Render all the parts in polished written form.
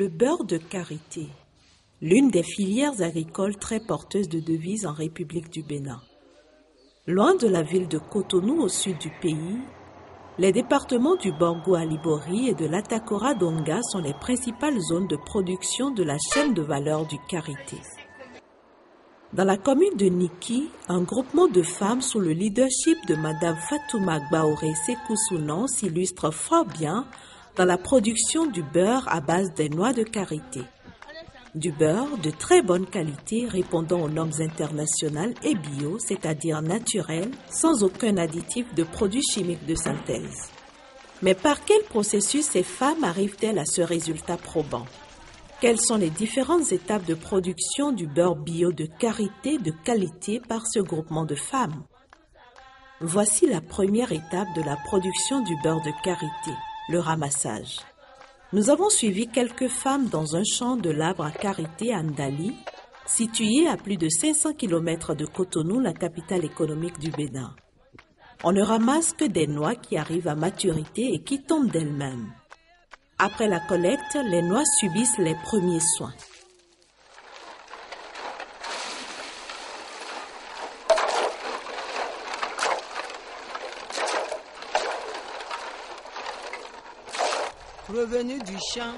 Le beurre de karité, l'une des filières agricoles très porteuses de devises en République du Bénin. Loin de la ville de Cotonou au sud du pays, les départements du Borgo Alibori et de l'Atakora Donga sont les principales zones de production de la chaîne de valeur du karité. Dans la commune de Niki, un groupement de femmes sous le leadership de Madame Fatouma Gbaoré Sekoussounan s'illustre fort bien dans la production du beurre à base des noix de karité. Du beurre de très bonne qualité répondant aux normes internationales et bio, c'est-à-dire naturel, sans aucun additif de produits chimiques de synthèse. Mais par quel processus ces femmes arrivent-elles à ce résultat probant? Quelles sont les différentes étapes de production du beurre bio de karité de qualité par ce groupement de femmes? Voici la première étape de la production du beurre de karité, le ramassage. Nous avons suivi quelques femmes dans un champ de l'arbre à karité à Ndali, situé à plus de 500 km de Cotonou, la capitale économique du Bénin. On ne ramasse que des noix qui arrivent à maturité et qui tombent d'elles-mêmes. Après la collecte, les noix subissent les premiers soins. Revenus du champ,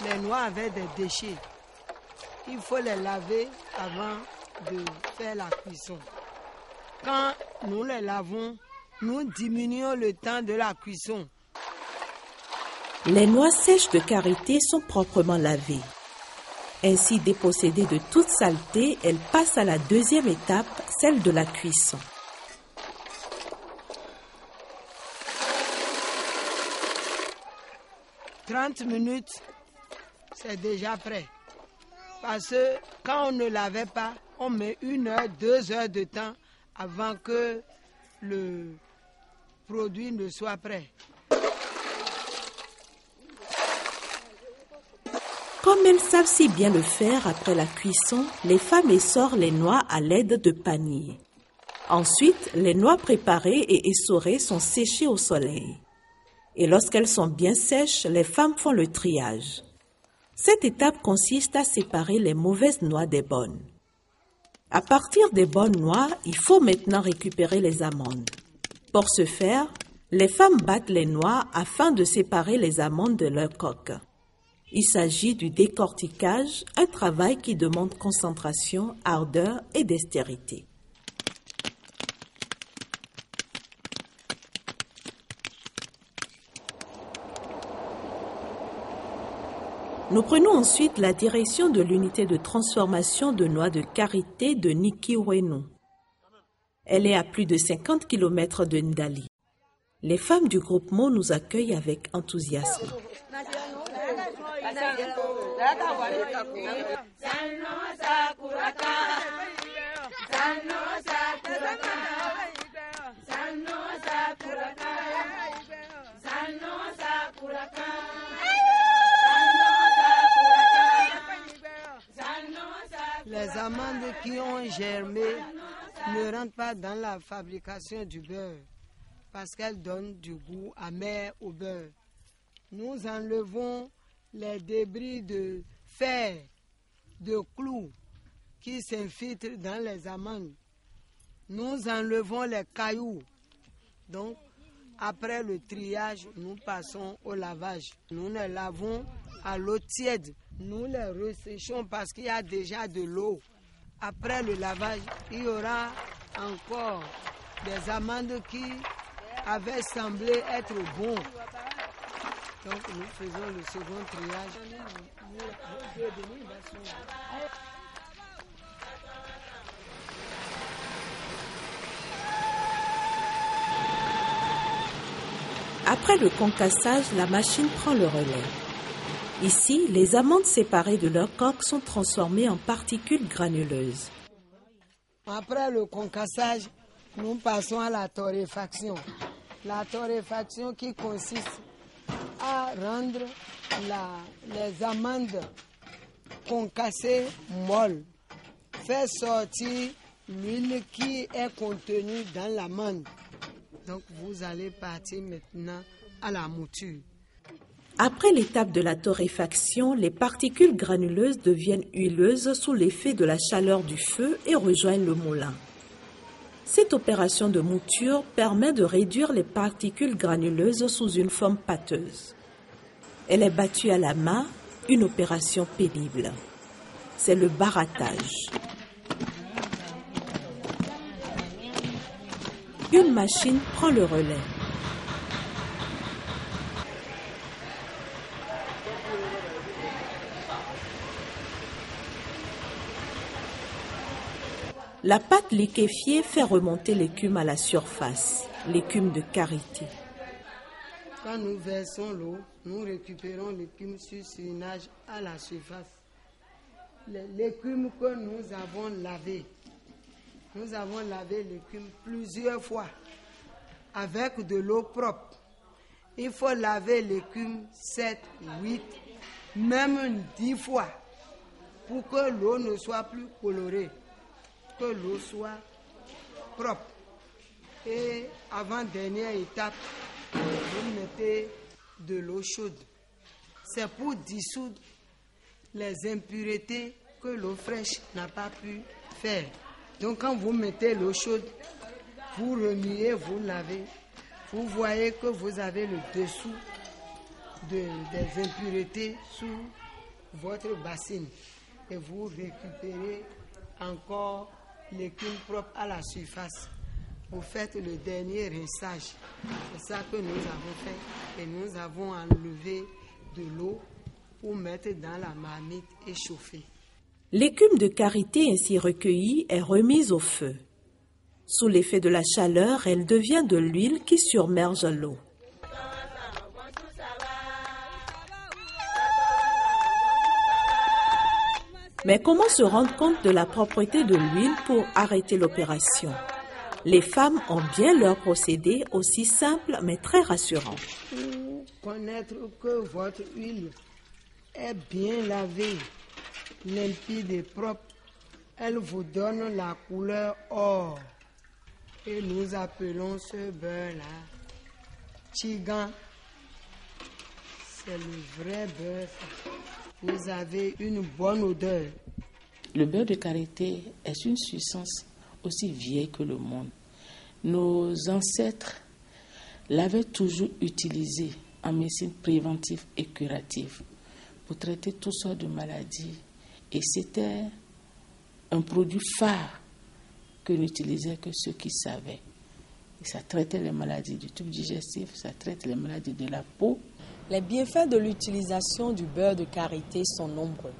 les noix avaient des déchets. Il faut les laver avant de faire la cuisson. Quand nous les lavons, nous diminuons le temps de la cuisson. Les noix sèches de karité sont proprement lavées. Ainsi dépossédées de toute saleté, elles passent à la deuxième étape, celle de la cuisson. « 30 minutes, c'est déjà prêt. Parce que quand on ne lavait pas, on met 1 heure, 2 heures de temps avant que le produit ne soit prêt. Comme elles savent si bien le faire après la cuisson, les femmes essorent les noix à l'aide de paniers. Ensuite, les noix préparées et essorées sont séchées au soleil. Et lorsqu'elles sont bien sèches, les femmes font le triage. Cette étape consiste à séparer les mauvaises noix des bonnes. À partir des bonnes noix, il faut maintenant récupérer les amandes. Pour ce faire, les femmes battent les noix afin de séparer les amandes de leur coque. Il s'agit du décortiquage, un travail qui demande concentration, ardeur et dextérité. Nous prenons ensuite la direction de l'unité de transformation de noix de karité de Niki-Ouenou. Elle est à plus de 50 km de Ndali. Les femmes du groupement nous accueillent avec enthousiasme. Les amandes qui ont germé ne rentrent pas dans la fabrication du beurre parce qu'elles donnent du goût amer au beurre. Nous enlevons les débris de fer, de clous qui s'infiltrent dans les amandes. Nous enlevons les cailloux. Donc, après le triage, nous passons au lavage. Nous les lavons à l'eau tiède. Nous les resséchons parce qu'il y a déjà de l'eau. Après le lavage, il y aura encore des amandes qui avaient semblé être bons. Donc nous faisons le second triage. Après le concassage, la machine prend le relais. Ici, les amandes séparées de leur coque sont transformées en particules granuleuses. Après le concassage, nous passons à la torréfaction. La torréfaction qui consiste à rendre les amandes concassées molles, faire sortir l'huile qui est contenue dans l'amande. Donc vous allez partir maintenant à la mouture. Après l'étape de la torréfaction, les particules granuleuses deviennent huileuses sous l'effet de la chaleur du feu et rejoignent le moulin. Cette opération de mouture permet de réduire les particules granuleuses sous une forme pâteuse. Elle est battue à la main, une opération pénible. C'est le barattage. Une machine prend le relais. La pâte liquéfiée fait remonter l'écume à la surface, l'écume de karité. Quand nous versons l'eau, nous récupérons l'écume sur surnage à la surface. L'écume que nous avons lavée l'écume plusieurs fois avec de l'eau propre. Il faut laver l'écume 7, 8, même 10 fois pour que l'eau ne soit plus colorée, que l'eau soit propre. Et avant dernière étape, vous mettez de l'eau chaude. C'est pour dissoudre les impuretés que l'eau fraîche n'a pas pu faire. Donc quand vous mettez l'eau chaude, vous remuez, vous lavez, vous voyez que vous avez le dessous des impuretés sous votre bassine. Et vous récupérez encore l'écume propre à la surface. Vous faites le dernier rinçage. C'est ça que nous avons fait. Et nous avons enlevé de l'eau pour mettre dans la marmite et chauffer. L'écume de karité ainsi recueillie est remise au feu. Sous l'effet de la chaleur, elle devient de l'huile qui submerge l'eau. Mais comment se rendre compte de la propreté de l'huile pour arrêter l'opération? Les femmes ont bien leur procédé aussi simple mais très rassurant. Pour connaître que votre huile est bien lavée, limpide et propre, elle vous donne la couleur or. Et nous appelons ce beurre-là Chigan. C'est le vrai beurre. Vous avez une bonne odeur. Le beurre de karité est une substance aussi vieille que le monde. Nos ancêtres l'avaient toujours utilisé en médecine préventive et curative pour traiter toutes sortes de maladies. Et c'était un produit phare que n'utilisaient que ceux qui savaient. Et ça traitait les maladies du tube digestif, ça traite les maladies de la peau. Les bienfaits de l'utilisation du beurre de karité sont nombreux.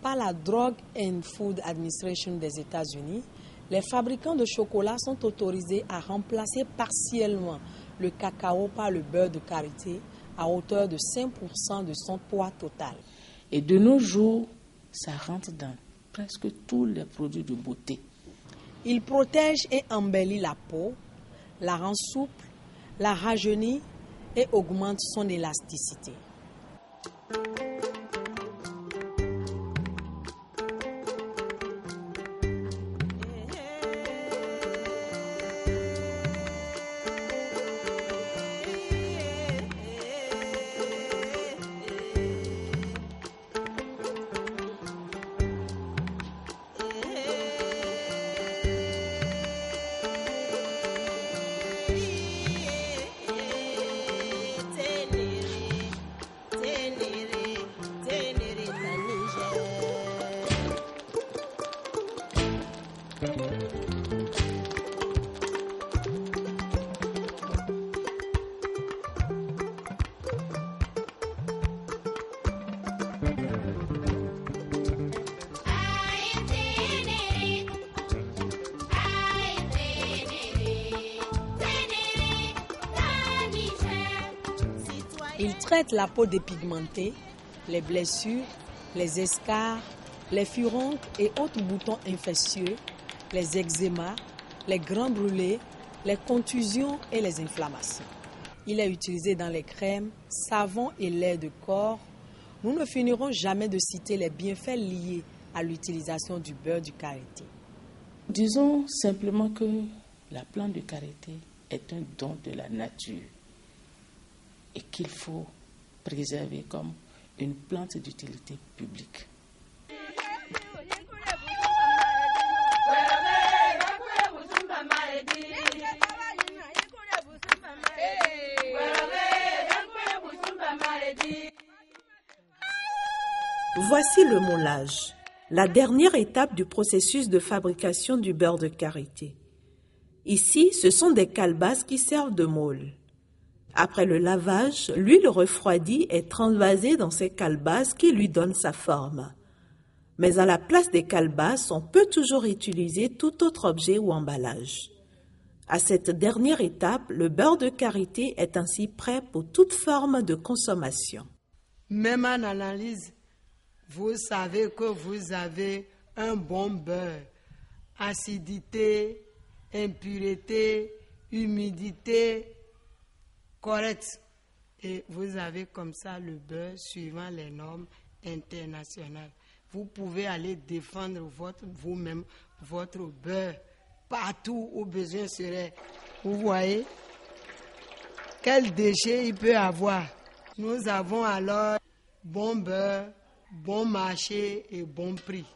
Par la Drug and Food Administration des États-Unis, les fabricants de chocolat sont autorisés à remplacer partiellement le cacao par le beurre de karité à hauteur de 5% de son poids total. Et de nos jours, ça rentre dans presque tous les produits de beauté. Il protège et embellit la peau, la rend souple, la rajeunit et augmente son élasticité. Il traite la peau dépigmentée, les blessures, les escarres, les furoncles et autres boutons infectieux, les eczémas, les grands brûlés, les contusions et les inflammations. Il est utilisé dans les crèmes, savons et lait de corps. Nous ne finirons jamais de citer les bienfaits liés à l'utilisation du beurre du karité. Disons simplement que la plante de karité est un don de la nature et qu'il faut préservée comme une plante d'utilité publique. Voici le moulage, la dernière étape du processus de fabrication du beurre de karité. Ici, ce sont des calebasses qui servent de moule. Après le lavage, l'huile refroidie est transvasée dans ces calebasses qui lui donnent sa forme. Mais à la place des calebasses, on peut toujours utiliser tout autre objet ou emballage. À cette dernière étape, le beurre de karité est ainsi prêt pour toute forme de consommation. Même en analyse, vous savez que vous avez un bon beurre. Acidité, impureté, humidité correcte. Et vous avez comme ça le beurre suivant les normes internationales. Vous pouvez aller défendre vous-même votre beurre partout où besoin serait. Vous voyez quel déchet il peut avoir. Nous avons alors bon beurre, bon marché et bon prix.